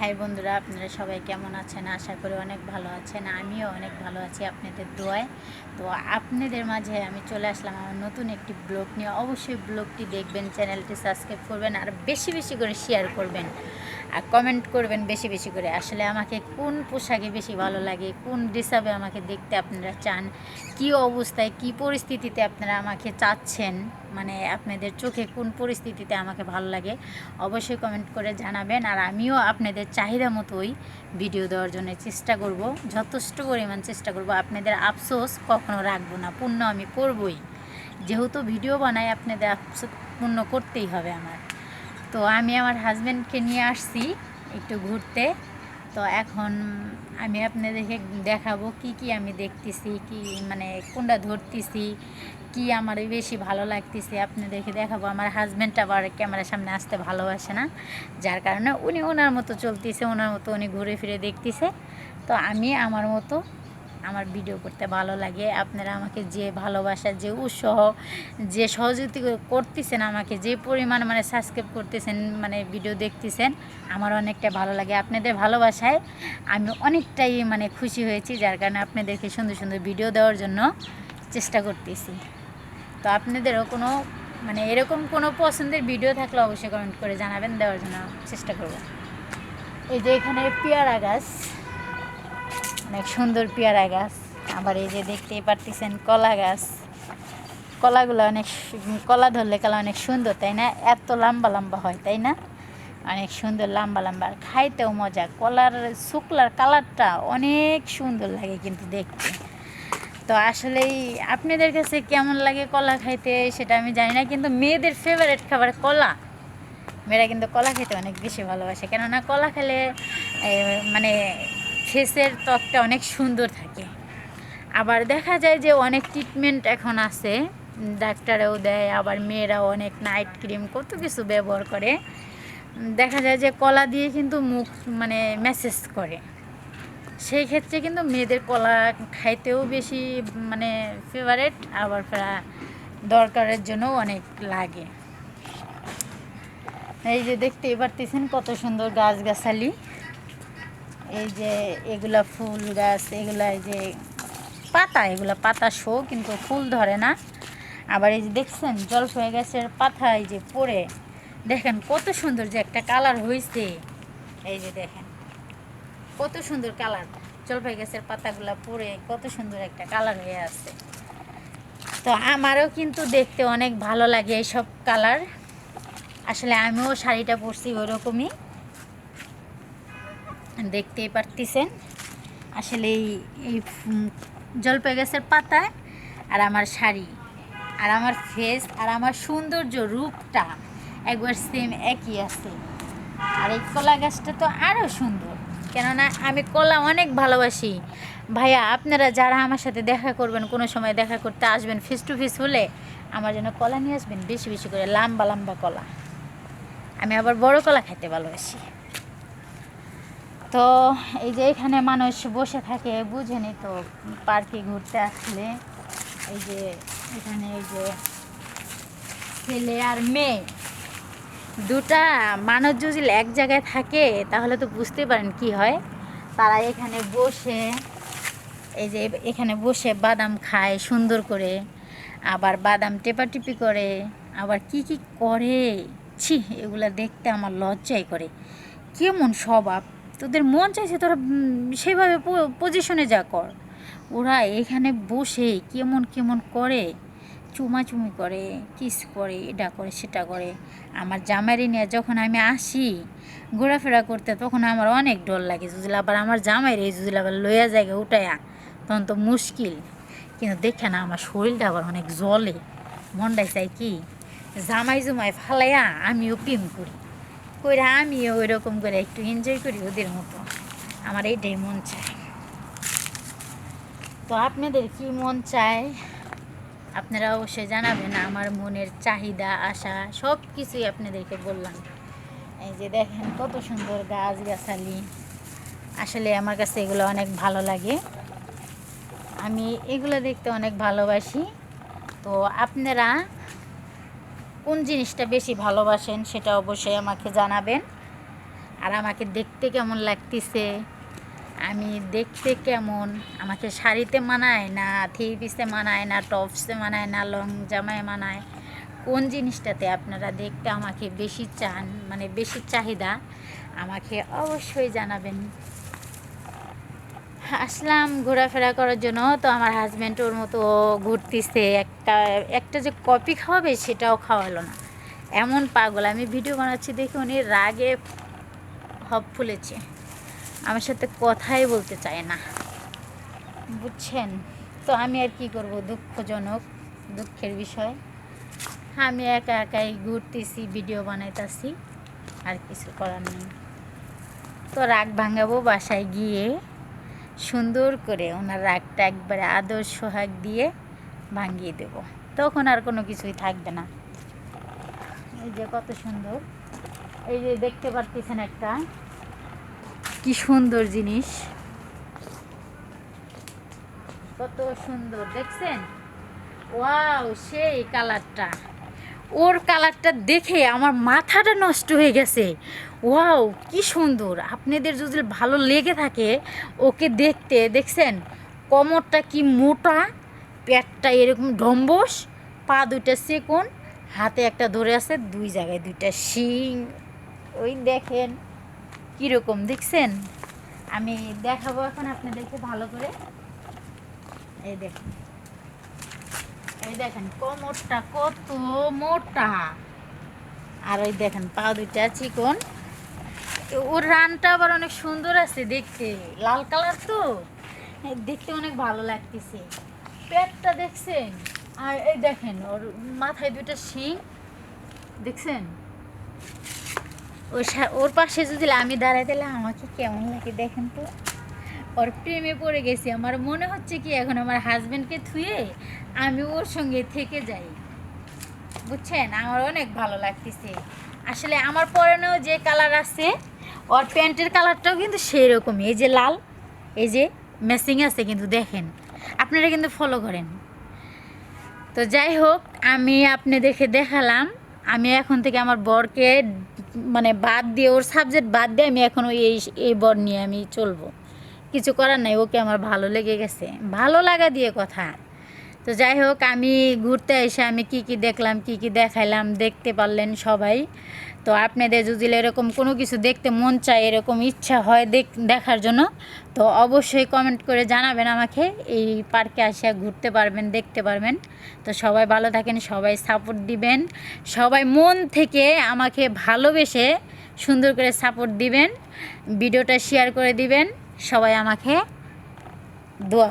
High বন্ধুরা, আপনারা সবাই কেমন আছেন? আশা করি অনেক ভালো আছেন। আমিও অনেক ভালো আছি আপনাদের দোয়ায়। তো আপনাদের মাঝে আমি চলে আসলাম আমার নতুন একটি ব্লগ নিয়ে। অবশ্যই ব্লগটি দেখবেন, চ্যানেলটি সাবস্ক্রাইব করবেন, আর বেশি বেশি করে শেয়ার করবেন, আর কমেন্ট করবেন বেশি বেশি করে। আসলে আমাকে কোন পোশাকে বেশি ভালো লাগে, কোন ড্রেসআপে আমাকে দেখতে আপনারা চান, কি অবস্থায় কি পরিস্থিতিতে আপনারা আমাকে চাচ্ছেন, মানে আপনাদের চোখে কোন পরিস্থিতিতে আমাকে ভালো লাগে, অবশ্যই কমেন্ট করে জানাবেন। আর আমিও আপনাদের চাহিদা মতোই ভিডিও দেওয়ার জন্য চেষ্টা করব, যথেষ্ট পরিমাণ চেষ্টা করব। আপনাদের আফসোস কখনো রাখবো না, পূর্ণ আমি করবই। যেহেতু ভিডিও বানাই, আপনাদের আফসোস পূর্ণ করতেই হবে আমার। তো আমি আমার হাজব্যান্ডকে নিয়ে আসছি একটু ঘুরতে। তো এখন আমি আপনাদেরকে দেখাবো কি কি আমি দেখতেছি, কি মানে কোনটা ধরতেছি, কি আমার বেশি ভালো লাগতেছে আপনাদেরকে দেখাবো। আমার হাজব্যান্ড আবার ক্যামেরার সামনে আসতে ভালোবাসে না, যার কারণে উনি ওনার মতো চলতেছে, ওনার মতো উনি ঘুরে ফিরে দেখতেছে। তো আমি আমার মতো আমার ভিডিও করতে ভালো লাগে। আপনারা আমাকে যে ভালোবাসা, যে উৎসাহ, যে সহযোগিতা করতেছেন, আমাকে যে পরিমাণ মানে সাবস্ক্রাইব করতেছেন, মানে ভিডিও দেখতেছেন, আমার অনেকটা ভালো লাগে। আপনাদের ভালোবাসায় আমি অনেকটাই মানে খুশি হয়েছি, যার কারণে আপনাদেরকে সুন্দর সুন্দর ভিডিও দেওয়ার জন্য চেষ্টা করতেছি। তো আপনাদেরও কোনো মানে এরকম কোনো পছন্দের ভিডিও থাকলে অবশ্যই কমেন্ট করে জানাবেন, দেওয়ার জন্য চেষ্টা করব। এই যে এখানে পেয়ারা গাছ, অনেক সুন্দর পেয়ারা গাছ। আবার এই যে দেখতেই পারতেছেন কলা গাছ। কলাগুলো অনেক কলা ধরলে কলা অনেক সুন্দর, তাই না? এত লম্বা লম্বা হয়, তাই না? অনেক সুন্দর লম্বা লম্বা, আর খাইতেও মজা। কলার শুকলার কালারটা অনেক সুন্দর লাগে কিন্তু দেখতে। তো আসলেই আপনাদের কাছে কেমন লাগে কলা খাইতে সেটা আমি জানি না, কিন্তু মেয়েদের ফেভারিট খাবার কলা। মেয়েরা কিন্তু কলা খেতে অনেক বেশি ভালোবাসে, কেননা কলা খেলে মানে ফেসের ত্বকটা অনেক সুন্দর থাকে। আবার দেখা যায় যে অনেক ট্রিটমেন্ট এখন আছে, ডাক্তারও দেয়, আবার মেয়েরাও অনেক নাইট ক্রিম কত কিছু ব্যবহার করে। দেখা যায় যে কলা দিয়ে কিন্তু মুখ মানে ম্যাসেজ করে। সেই ক্ষেত্রে কিন্তু মেয়েদের কলা খাইতেও বেশি মানে ফেভারেট, আবার দরকারের জন্য অনেক লাগে। এই যে দেখতেই পারতেছেন কত সুন্দর গাছগাছালি। এই যে এগুলা ফুল গাছ, এগুলা এই যে পাতা, এগুলা পাতা শো, কিন্তু ফুল ধরে না। আবার এই যে দেখছেন জলপাই গাছের পাতা এই যে পড়ে, দেখেন কত সুন্দর যে একটা কালার হয়েছে। এই যে দেখেন কত সুন্দর কালার, জলপাই গাছের পাতাগুলা পড়ে কত সুন্দর একটা কালার হয়ে আছে। তো আমারও কিন্তু দেখতে অনেক ভালো লাগে এইসব কালার। আসলে আমিও শাড়িটা পরছি ওরকমই, দেখতেই পারতেছেন। আসলে এই জলপাই গাছের পাতা আর আমার শাড়ি আর আমার ফেস আর আমার সৌন্দর্য রূপটা একবার সেম একই আছে। আর এই কলা গাছটা তো আরও সুন্দর, কেননা আমি কলা অনেক ভালোবাসি। ভাইয়া, আপনারা যারা আমার সাথে দেখা করবেন, কোনো সময় দেখা করতে আসবেন, ফেস টু ফেস হলে আমার জন্য কলা নিয়ে আসবেন, বেশি বেশি করে লম্বা লম্বা কলা। আমি আবার বড় কলা খেতে ভালোবাসি। তো এই যে এখানে মানুষ বসে থাকে, বুঝেনি তো, পার্কে ঘুরতে আসলে এই যে এখানে এই যে ছেলে আর মেয়ে দুটা মানুষ যদি এক জায়গায় থাকে তাহলে তো বুঝতে পারেন কি হয়। তারা এখানে বসে এই যে এখানে বসে বাদাম খায় সুন্দর করে, আবার বাদাম টেপাটিপি করে, আবার কি কি করে, ছি, এগুলা দেখতে আমার লজ্জাই করে। কেমন স্বভাব তোদের, মন চাইছে তোরা সেভাবে পজিশনে যা কর। ওরা এখানে বসে কেমন কেমন করে, চুমাচুমি করে, কিস করে, এটা করে সেটা করে। আমার জামাইরে নিয়ে যখন আমি আসি ঘোরাফেরা করতে, তখন আমার অনেক ডর লাগে। যদি আবার আমার জামাইরে যদি আবার লইয়া জায়গা উঠায়া, তখন তো মুশকিল। কিন্তু দেখে না আমার শরীরটা আবার অনেক জ্বলে, মনটাই চাই কি জামাই জুমাই ফালাইয়া আমিও প্রেম করি, কইরা আমিও ওই রকম করে একটু এনজয় করি ওদের মতো। আমার এইটাই মন চায়। তো আপনাদের কি মন চায় আপনারা অবশ্যই জানাবেন। আমার মনের চাহিদা আশা সব কিছুই আপনাদেরকে বললাম। এই যে দেখেন কত সুন্দর গাছগাছালি, আসলে আমার কাছে এগুলো অনেক ভালো লাগে, আমি এগুলো দেখতে অনেক ভালোবাসি। তো আপনারা কোন জিনিসটা বেশি ভালোবাসেন সেটা অবশ্যই আমাকে জানাবেন। আর আমাকে দেখতে কেমন লাগতেছে, আমি দেখতে কেমন, আমাকে শাড়িতে মানায় না থ্রি পিসে মানায় না টপসে মানায় না লং জামায় মানায়, কোন জিনিসটাতে আপনারা দেখতে আমাকে বেশি চান, মানে বেশি চাহিদা, আমাকে অবশ্যই জানাবেন। আসলাম ঘোরাফেরা করার জন্য, তো আমার হাজব্যান্ড ওর মতো ঘুরতেছে, একটা যে কফি খাওয়াবে সেটাও খাওয়ালো না, এমন পাগল। আমি ভিডিও বানাচ্ছি দেখে উনি রাগে হব ফুলেছে, আমার সাথে কথাই বলতে চায় না, বুঝছেন। তো আমি আর কি করব, দুঃখজনক, দুঃখের বিষয়। আমি একা একাই ঘুরতেছি, ভিডিও বানাইতেছি, আর কিছু করার নেই। তো রাগ ভাঙাবো বাসায় গিয়ে, সুন্দর করে ওনার রাগটা একবারে আদর সোহাগ দিয়ে ভাঙিয়ে দেব, তখন আর কোনো কিছুই থাকবে না। এই যে কত সুন্দর, এই যে দেখতে পারতেছেন একটা কি সুন্দর জিনিস, কত সুন্দর দেখছেন, ওয়াও, সেই কালারটা, ওর কালারটা দেখে আমার মাথাটা নষ্ট হয়ে গেছে। ওয়াও, কি সুন্দর। আপনাদের যদি ভালো লেগে থাকে ওকে দেখতে, দেখছেন কোমরটা কি মোটা, পেটটা এরকম ডম্বস, পা দুইটা চিকন, হাতে একটা ধরে আছে, দুই জায়গায় দুইটা শিং, ওই দেখেন কীরকম, দেখছেন। আমি দেখাবো এখন আপনাদেরকে ভালো করে, এই দেখুন, এই দেখেন কোমরটা কত মোটা, আর ওই দেখেন পা দুইটা চিকন, ওর রানটা আবার অনেক সুন্দর আছে দেখতে, লাল কালার তো দেখতে অনেক ভালো লাগতেছে। পেটটা দেখছেন, আর এই দেখেন ওর মাথায় দুইটা শিং, দেখছেন। ওর পাশে যদি আমি দাঁড়াই তাহলে আমাকে কেমন লাগে দেখেন তো। ওর প্রেমে পড়ে গেছি, আমার মনে হচ্ছে কি এখন আমার হাজব্যান্ডকে থুয়ে আমি ওর সঙ্গে থেকে যাই, বুঝছেন। আমার অনেক ভালো লাগতেছে আসলে। আমার পরনেও যে কালার আছে, ওর প্যান্টের কালারটাও কিন্তু সেই রকমই, এই যে লাল, এই যে ম্যাচিং আছে কিন্তু, দেখেন আপনারা কিন্তু ফলো করেন। তো যাই হোক, আমি আপনাদেরকে দেখালাম। আমি এখন থেকে আমার বরকে মানে বাদ দিয়ে, ওর সাবজেক্ট বাদ দিয়ে আমি এখন এই বর নিয়ে আমি চলবো, কিছু করার নাই, ওকে আমার ভালো লেগে গেছে, ভালো লাগা দিয়ে কথা। তো যাই হোক, আমি ঘুরতে এসে আমি কি কি দেখলাম, কি কি দেখাইলাম, দেখতে পারলেন সবাই। তো আপনাদের যদি এরকম কোনো কিছু দেখতে মন চায়, এরকম ইচ্ছা হয় দেখার জন্য, তো অবশ্যই কমেন্ট করে জানাবেন আমাকে, এই পার্কে আসে ঘুরতে পারবেন, দেখতে পারবেন। তো সবাই ভালো থাকেন, সবাই সাপোর্ট দিবেন, সবাই মন থেকে আমাকে ভালোবেসে সুন্দর করে সাপোর্ট দিবেন, ভিডিওটা শেয়ার করে দিবেন, সবাই আমাকে দোয়া